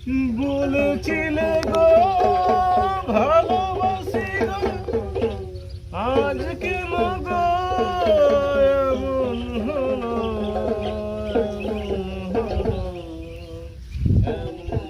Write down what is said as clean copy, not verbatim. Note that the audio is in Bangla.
বলেছিলে গো ভালোবাসি গো, আজ কেন গো এমন হলো, এমন হলো, এমন